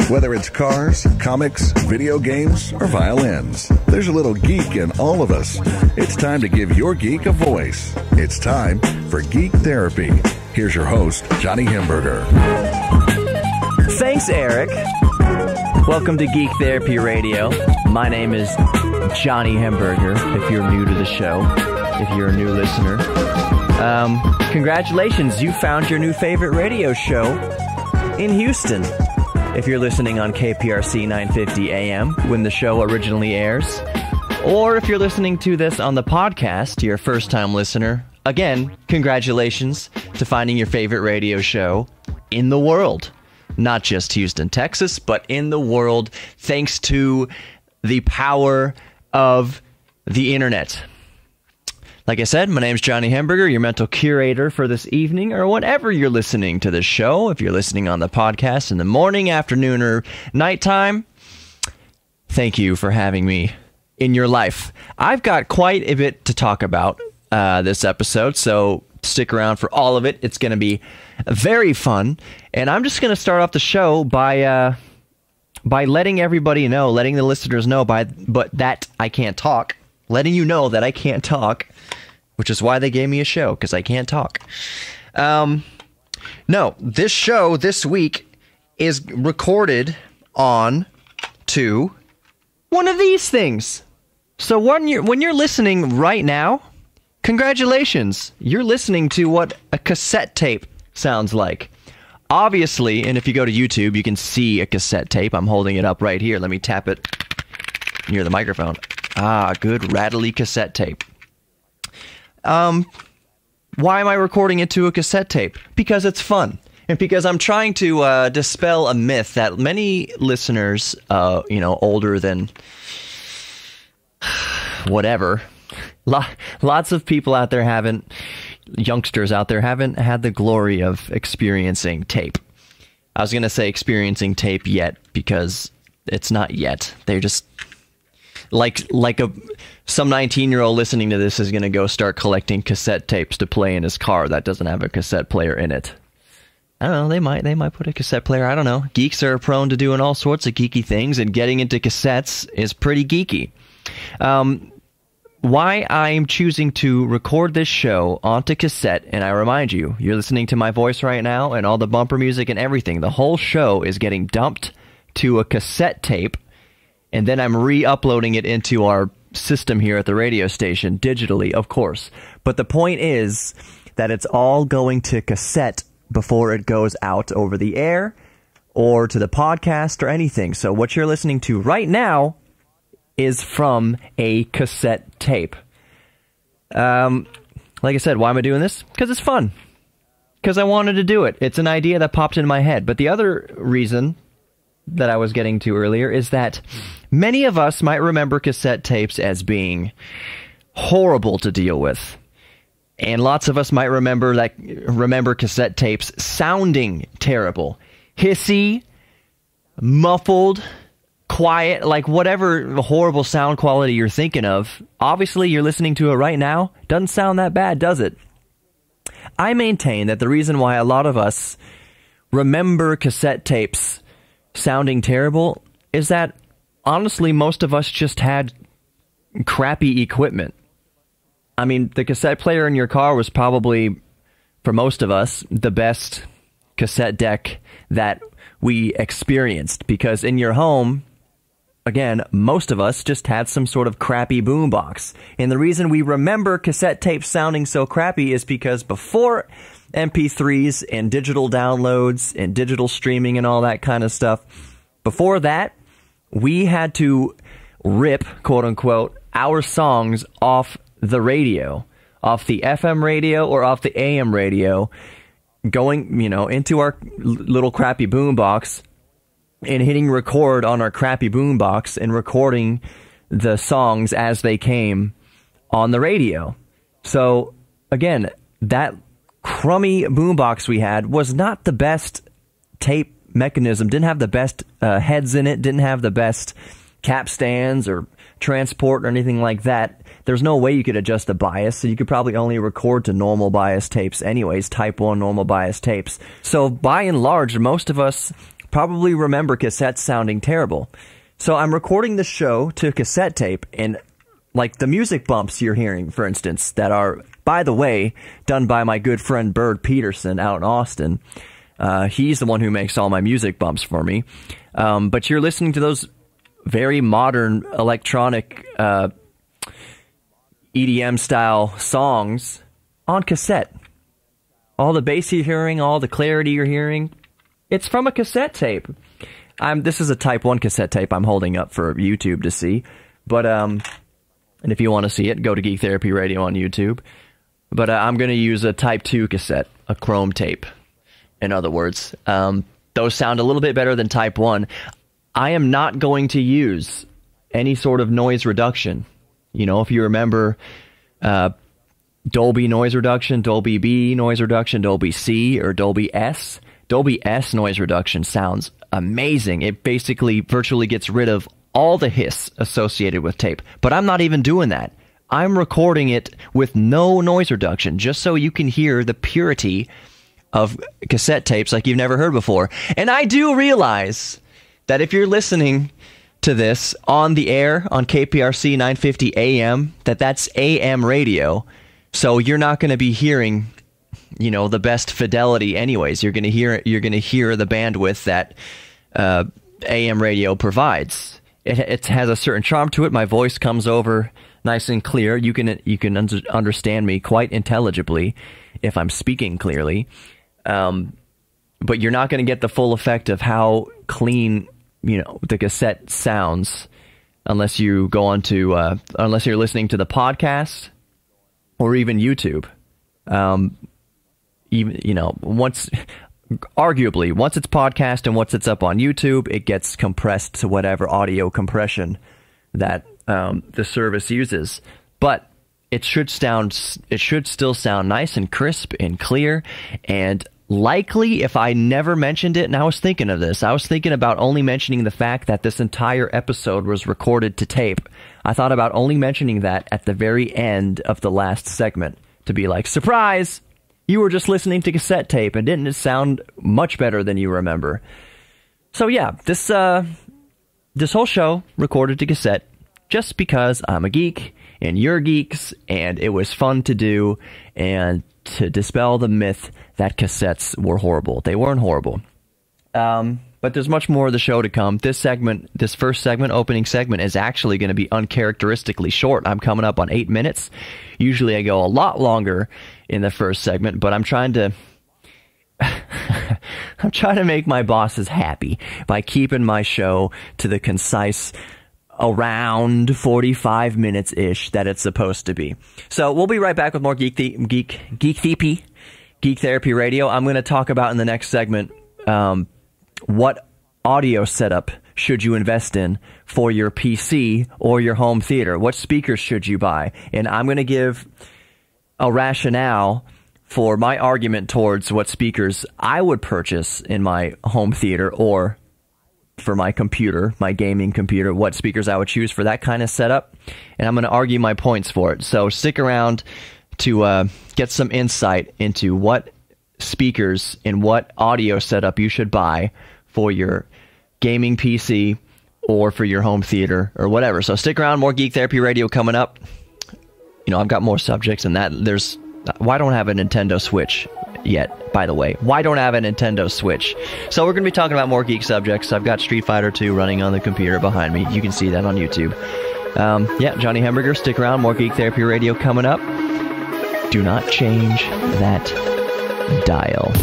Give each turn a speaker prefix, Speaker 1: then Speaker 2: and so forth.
Speaker 1: Whether it's cars, comics, video games, or violins, there's a little geek in all of us. It's time to give your geek a voice. It's time for Geek Therapy. Here's your host, Johnny Hamburger.
Speaker 2: Thanks, Eric. Welcome to Geek Therapy Radio. My name is Johnny Hamburger, if you're new to the show, if you're a new listener. Congratulations, you found your new favorite radio show in Houston. If you're listening on KPRC 950 AM when the show originally airs, or if you're listening to this on the podcast, you're a first-time listener, again, congratulations to finding your favorite radio show in the world. Not just Houston, Texas, but in the world, thanks to the power of the internet. Like I said, my name's Johnny Hamburger, your mental curator for this evening, or whenever you're listening to this show. If you're listening on the podcast in the morning, afternoon, or nighttime, thank you for having me in your life. I've got quite a bit to talk about this episode, so stick around for all of it. It's going to be very fun, and I'm just going to start off the show by letting everybody know, letting the listeners know that I can't talk. Letting you know that I can't talk, which is why they gave me a show, because I can't talk. No, this show this week is recorded on to one of these things. So when you're listening right now, congratulations. You're listening to what a cassette tape sounds like. Obviously, and if you go to YouTube, you can see a cassette tape. I'm holding it up right here. Let me tap it near the microphone. Ah, good rattly cassette tape. Why am I recording it to a cassette tape? Because it's fun. And because I'm trying to dispel a myth that many listeners, older than whatever, lots of people out there youngsters out there haven't had the glory of experiencing tape. I was going to say experiencing tape yet, because it's not yet. They're just some 19-year-old listening to this is going to go start collecting cassette tapes to play in his car that doesn't have a cassette player in it. I don't know, they might put a cassette player, I don't know. Geeks are prone to doing all sorts of geeky things, and getting into cassettes is pretty geeky. Why I'm choosing to record this show onto cassette, and I remind you, you're listening to my voice right now, and all the bumper music and everything, the whole show is getting dumped to a cassette tape, and then I'm re-uploading it into our system here at the radio station, digitally, of course. But the point is that it's all going to cassette before it goes out over the air, or to the podcast, or anything. So what you're listening to right now is from a cassette tape. Like I said, why am I doing this? Because it's fun. Because I wanted to do it. It's an idea that popped in my head. But the other reason that I was getting to earlier is that many of us might remember cassette tapes as being horrible to deal with. And lots of us might remember cassette tapes sounding terrible. Hissy, muffled, quiet, like whatever horrible sound quality you're thinking of. Obviously, you're listening to it right now. Doesn't sound that bad, does it? I maintain that the reason why a lot of us remember cassette tapes sounding terrible is that, honestly, most of us just had crappy equipment. I mean, the cassette player in your car was probably, for most of us, the best cassette deck that we experienced, because in your home, again, most of us just had some sort of crappy boombox. And the reason we remember cassette tapes sounding so crappy is because before MP3s and digital downloads and digital streaming and all that kind of stuff, before that, we had to rip, quote unquote, our songs off the radio, off the FM radio or off the AM radio, going, into our little crappy boombox and hitting record on our crappy boombox and recording the songs as they came on the radio. So, again, that crummy boombox we had was not the best tape mechanism, didn't have the best heads in it, didn't have the best cap stands or transport or anything like that. There's no way you could adjust the bias, so you could probably only record to normal bias tapes anyways, type 1 normal bias tapes. So by and large, most of us probably remember cassettes sounding terrible. So I'm recording the show to cassette tape, and like the music bumps you're hearing, for instance, that are, by the way, done by my good friend Bird Peterson out in Austin. He's the one who makes all my music bumps for me. But you're listening to those very modern electronic EDM-style songs on cassette. All the bass you're hearing, all the clarity you're hearing, it's from a cassette tape. This is a Type I cassette tape I'm holding up for YouTube to see. But, and if you want to see it, go to Geek Therapy Radio on YouTube. But I'm going to use a Type II cassette, a chrome tape, in other words. Those sound a little bit better than Type I. I am not going to use any sort of noise reduction. You know, if you remember Dolby noise reduction, Dolby B noise reduction, Dolby C, or Dolby S. Dolby S noise reduction sounds amazing. It basically virtually gets rid of all the hiss associated with tape. But I'm not even doing that. I'm recording it with no noise reduction, just so you can hear the purity of cassette tapes like you've never heard before. And I do realize that if you're listening to this on the air on KPRC 950 AM, that's AM radio. So you're not going to be hearing, you know, the best fidelity anyways. You're going to hear the bandwidth that AM radio provides. It has a certain charm to it. My voice comes over nice and clear. You can understand me quite intelligibly if I'm speaking clearly. But you're not going to get the full effect of how clean, you know, the cassette sounds unless you go on to unless you're listening to the podcast or even YouTube. Even, you know, once it's podcast and once it's up on YouTube, it gets compressed to whatever audio compression that the service uses. But it should still sound nice and crisp and clear. And likely, if I never mentioned it, and I was thinking of this, I was thinking about only mentioning the fact that this entire episode was recorded to tape. I thought about only mentioning that at the very end of the last segment to be like, surprise! You were just listening to cassette tape, and didn't it sound much better than you remember? So yeah, this whole show recorded to cassette just because I'm a geek, and you're geeks, and it was fun to do, and to dispel the myth that cassettes were horrible. They weren't horrible. But there's much more of the show to come. This first segment, opening segment, is actually going to be uncharacteristically short. I'm coming up on 8 minutes. Usually I go a lot longer in the first segment, but I'm trying to make my bosses happy by keeping my show to the concise around 45 minutes-ish that it's supposed to be. So we'll be right back with more Geek Therapy Radio. I'm going to talk about in the next segment what audio setup should you invest in for your PC or your home theater? What speakers should you buy? And I'm going to give a rationale for my argument towards what speakers I would purchase in my home theater or for my computer, my gaming computer, what speakers I would choose for that kind of setup. And I'm going to argue my points for it. So stick around to get some insight into what speakers and what audio setup you should buy for your gaming PC or for your home theater or whatever. So stick around, more Geek Therapy Radio coming up. You know, I've got more subjects than that. Why don't I have a Nintendo Switch yet, by the way? Why don't I have a Nintendo Switch? So we're going to be talking about more geek subjects. I've got Street Fighter 2 running on the computer behind me. You can see that on YouTube. Yeah, Johnny Hamburger, stick around. More Geek Therapy Radio coming up. Do not change that dial.